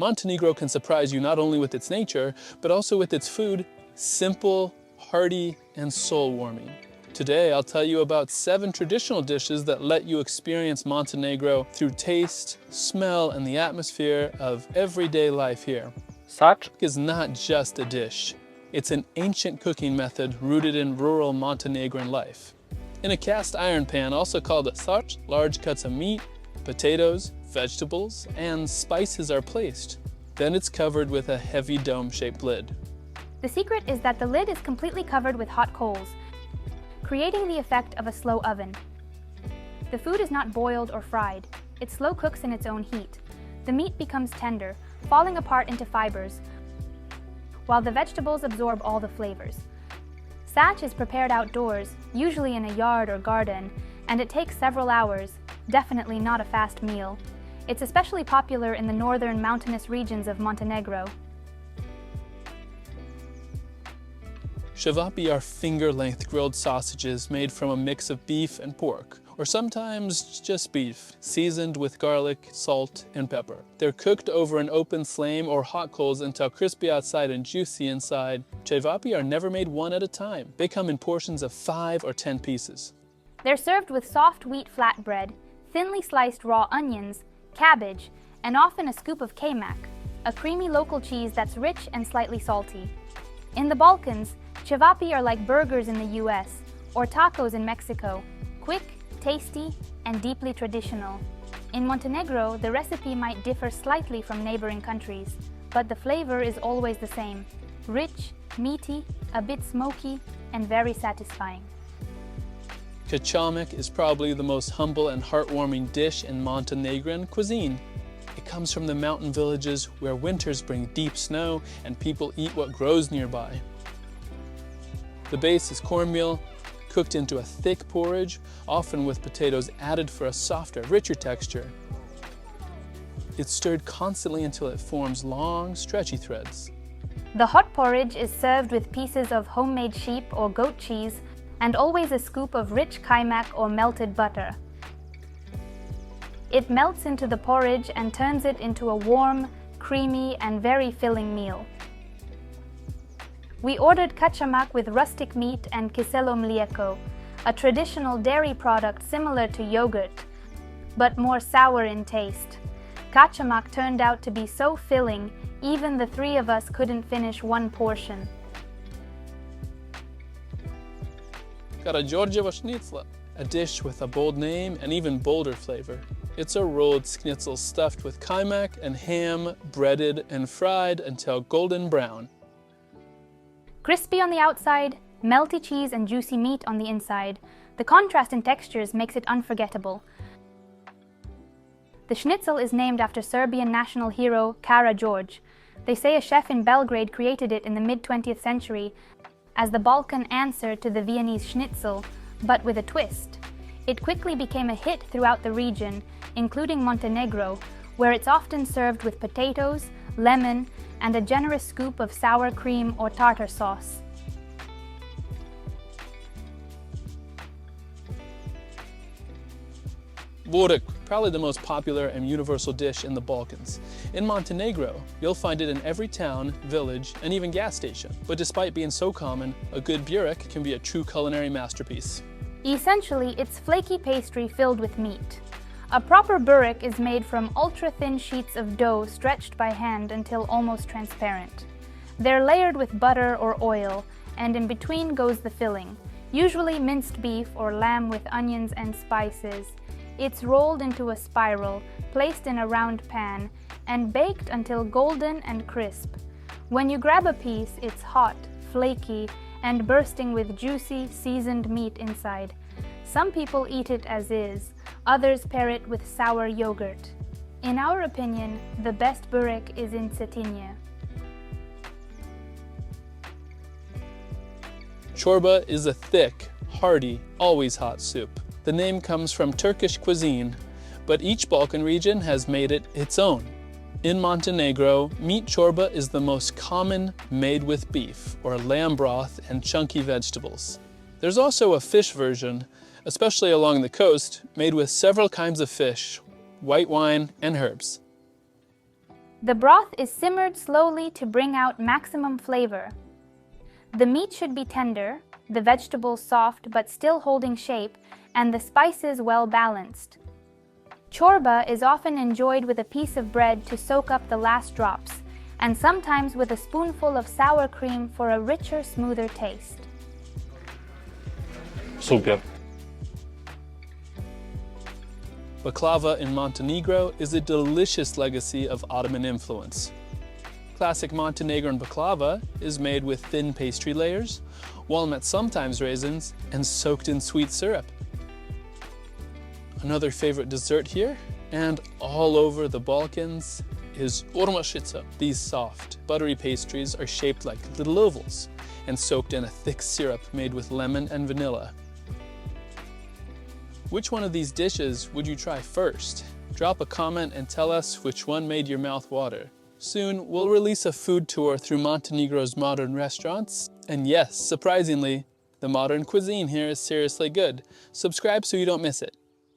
Montenegro can surprise you not only with its nature, but also with its food, simple, hearty, and soul-warming. Today, I'll tell you about 7 traditional dishes that let you experience Montenegro through taste, smell, and the atmosphere of everyday life here. Sač Is not just a dish. It's an ancient cooking method rooted in rural Montenegrin life. In a cast iron pan, also called a sač, large cuts of meat, potatoes, vegetables, and spices are placed. Then it's covered with a heavy dome-shaped lid. The secret is that the lid is completely covered with hot coals, creating the effect of a slow oven. The food is not boiled or fried. It slow cooks in its own heat. The meat becomes tender, falling apart into fibers, while the vegetables absorb all the flavors. Sač is prepared outdoors, usually in a yard or garden, and it takes several hours, definitely not a fast meal. It's especially popular in the northern mountainous regions of Montenegro. Ćevapi are finger-length grilled sausages made from a mix of beef and pork, or sometimes just beef, seasoned with garlic, salt, and pepper. They're cooked over an open flame or hot coals until crispy outside and juicy inside. Ćevapi are never made one at a time. They come in portions of 5 or 10 pieces. They're served with soft wheat flatbread, thinly sliced raw onions, cabbage, and often a scoop of Kačamak, a creamy local cheese that's rich and slightly salty. In the Balkans, Ćevapi are like burgers in the US or tacos in Mexico, quick, tasty, and deeply traditional. In Montenegro, the recipe might differ slightly from neighboring countries, but the flavor is always the same: rich, meaty, a bit smoky, and very satisfying. Kačamak is probably the most humble and heartwarming dish in Montenegrin cuisine. It comes from the mountain villages where winters bring deep snow and people eat what grows nearby. The base is cornmeal, cooked into a thick porridge, often with potatoes added for a softer, richer texture. It's stirred constantly until it forms long, stretchy threads. The hot porridge is served with pieces of homemade sheep or goat cheese and always a scoop of rich Kačamak or melted butter. It melts into the porridge and turns it into a warm, creamy, and very filling meal. We ordered Kačamak with rustic meat and kiselo mlijeko, a traditional dairy product similar to yogurt, but more sour in taste. Kačamak turned out to be so filling, even the 3 of us couldn't finish one portion. Karađorđeva schnitzel, a dish with a bold name and even bolder flavor. It's a rolled schnitzel stuffed with Kačamak and ham, breaded and fried until golden brown. Crispy on the outside, melty cheese and juicy meat on the inside. The contrast in textures makes it unforgettable. The schnitzel is named after Serbian national hero Karađorđeva. They say a chef in Belgrade created it in the mid-20th century as the Balkan answer to the Viennese schnitzel, but with a twist. It quickly became a hit throughout the region, including Montenegro, where it's often served with potatoes, lemon, and a generous scoop of sour cream or tartar sauce. Burek, probably the most popular and universal dish in the Balkans. In Montenegro, you'll find it in every town, village, and even gas station. But despite being so common, a good burek can be a true culinary masterpiece. Essentially, it's flaky pastry filled with meat. A proper burek is made from ultra-thin sheets of dough stretched by hand until almost transparent. They're layered with butter or oil, and in between goes the filling, usually minced beef or lamb with onions and spices. It's rolled into a spiral, placed in a round pan, and baked until golden and crisp. When you grab a piece, it's hot, flaky, and bursting with juicy, seasoned meat inside. Some people eat it as is, others pair it with sour yogurt. In our opinion, the best burek is in Cetinje. Čorba is a thick, hearty, always hot soup. The name comes from Turkish cuisine, but each Balkan region has made it its own. In Montenegro, meat čorba is the most common, made with beef or lamb broth and chunky vegetables. There's also a fish version, especially along the coast, made with several kinds of fish, white wine, and herbs. The broth is simmered slowly to bring out maximum flavor. The meat should be tender, the vegetables soft but still holding shape, and the spices well balanced. Çorba is often enjoyed with a piece of bread to soak up the last drops, and sometimes with a spoonful of sour cream for a richer, smoother taste. Super. Baklava in Montenegro is a delicious legacy of Ottoman influence. Classic Montenegrin baklava is made with thin pastry layers, walnut sometimes raisins, and soaked in sweet syrup. Another favorite dessert here, and all over the Balkans, is urmašice. These soft, buttery pastries are shaped like little ovals and soaked in a thick syrup made with lemon and vanilla. Which one of these dishes would you try first? Drop a comment and tell us which one made your mouth water. Soon, we'll release a food tour through Montenegro's modern restaurants. And yes, surprisingly, the modern cuisine here is seriously good. Subscribe so you don't miss it.